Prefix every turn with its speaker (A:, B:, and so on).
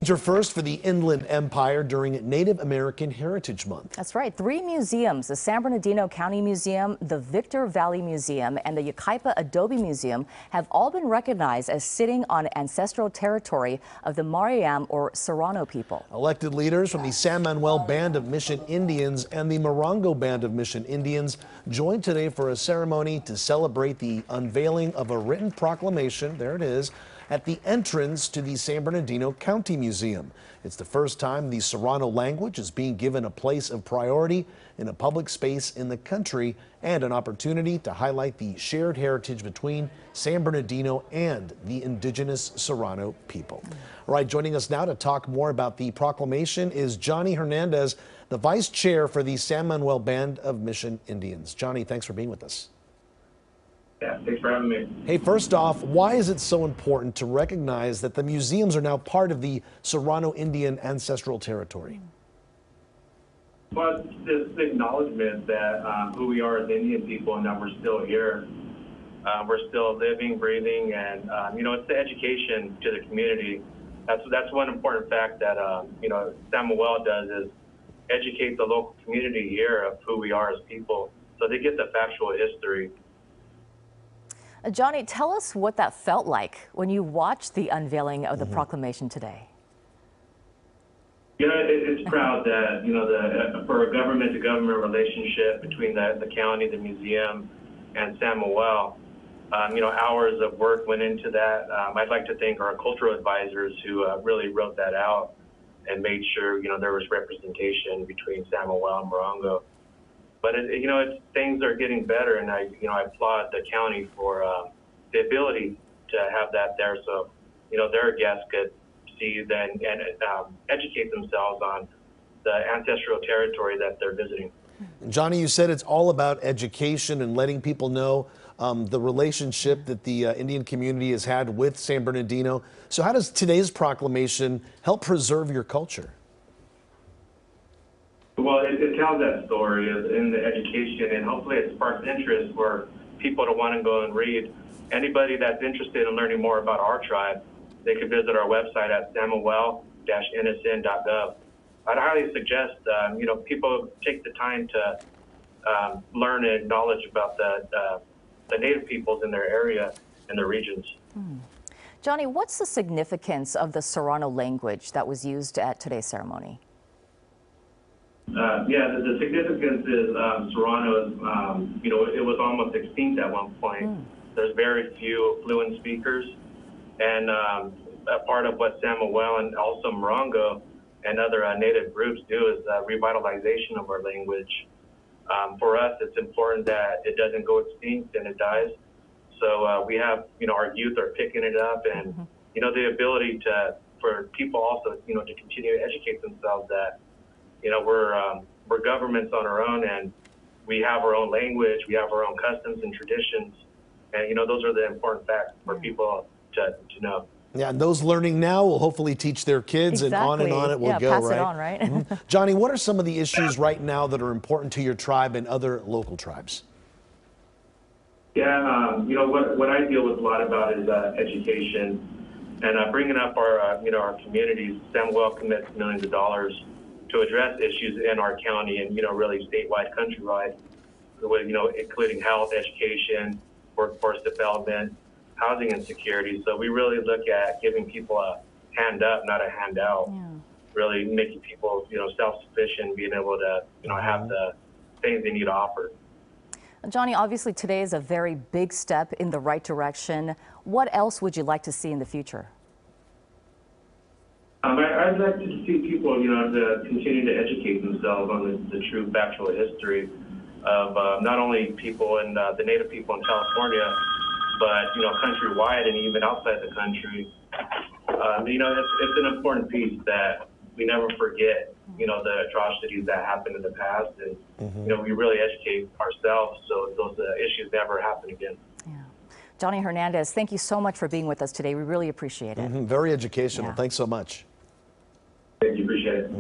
A: Major first for the Inland Empire during Native American Heritage Month.
B: That's right. 3 museums, the San Bernardino County Museum, the Victor Valley Museum, and the Yucaipa Adobe Museum have all been recognized as sitting on ancestral territory of the Mariam or Serrano people.
A: Elected leaders from the San Manuel Band of Mission Indians and the Morongo Band of Mission Indians joined today for a ceremony to celebrate the unveiling of a written proclamation, there it is, at the entrance to the San Bernardino County Museum. It's the first time the Serrano language is being given a place of priority in a public space in the country, and an opportunity to highlight the shared heritage between San Bernardino and the indigenous Serrano people. All right, joining us now to talk more about the proclamation is Johnny Hernandez, the vice chair for the San Manuel Band of Mission Indians. Johnny, thanks for being with us.
C: Yeah, thanks for having me.
A: Hey, first off, why is it so important to recognize that the museums are now part of the Serrano Indian ancestral territory?
C: Well, it's the acknowledgement that who we are as Indian people and that we're still here. We're still living, breathing, and it's the education to the community. That's one important fact that San Manuel does is educate the local community here of who we are as people, so they get the factual history.
B: Johnny, tell us what that felt like when you watched the unveiling of the proclamation today.
C: It's proud that, for a government-to-government relationship between the county, the museum, and San Manuel, hours of work went into that. I'd like to thank our cultural advisors who really wrote that out and made sure, there was representation between San Manuel and Morongo. But things are getting better, and I applaud the county for the ability to have that there, so their guests could see and educate themselves on the ancestral territory that they're visiting.
A: Johnny, you said it's all about education and letting people know the relationship that the Indian community has had with San Bernardino. So how does today's proclamation help preserve your culture?
C: Well, it tells that story in the education, and hopefully it sparks interest for people to want to go and read. Anybody that's interested in learning more about our tribe, they could visit our website at samuel-nsn.gov. I'd highly suggest, people take the time to learn and acknowledge about the Native peoples in their area and their regions.
B: Johnny, what's the significance of the Serrano language that was used at today's ceremony?
C: The significance is Serrano is, it was almost extinct at one point. There's very few fluent speakers, and a part of what San Manuel and also Morongo and other native groups do is revitalization of our language. For us, it's important that it doesn't go extinct and it dies. So we have, our youth are picking it up, and the ability for people also, to continue to educate themselves that we're governments on our own, and we have our own language, we have our own customs and traditions, and those are the important facts for people to know.
A: Yeah, and those learning now will hopefully teach their kids,
B: exactly.
A: and on it will go,
B: pass
A: right?
B: it on, right?
A: Johnny, what are some of the issues right now that are important to your tribe and other local tribes?
C: Yeah, what I deal with a lot about is education, and bringing up our communities. San Manuel commits millions of dollars to address issues in our county and, really statewide, countrywide, with, including health, education, workforce development, housing insecurity. So we really look at giving people a hand up, not a handout, really making people, self-sufficient, being able to, have the things they need to offer.
B: Johnny, obviously today is a very big step in the right direction. What else would you like to see in the future?
C: I'd like to see people, to continue to educate themselves on the true factual history of not only people and the Native people in California, but countrywide and even outside the country. It's an important piece that we never forget. The atrocities that happened in the past, and we really educate ourselves so those issues never happen again.
B: Yeah. Johnny Hernandez, thank you so much for being with us today. We really appreciate it.
A: Very educational. Thanks so much.
C: Thank you. Appreciate it.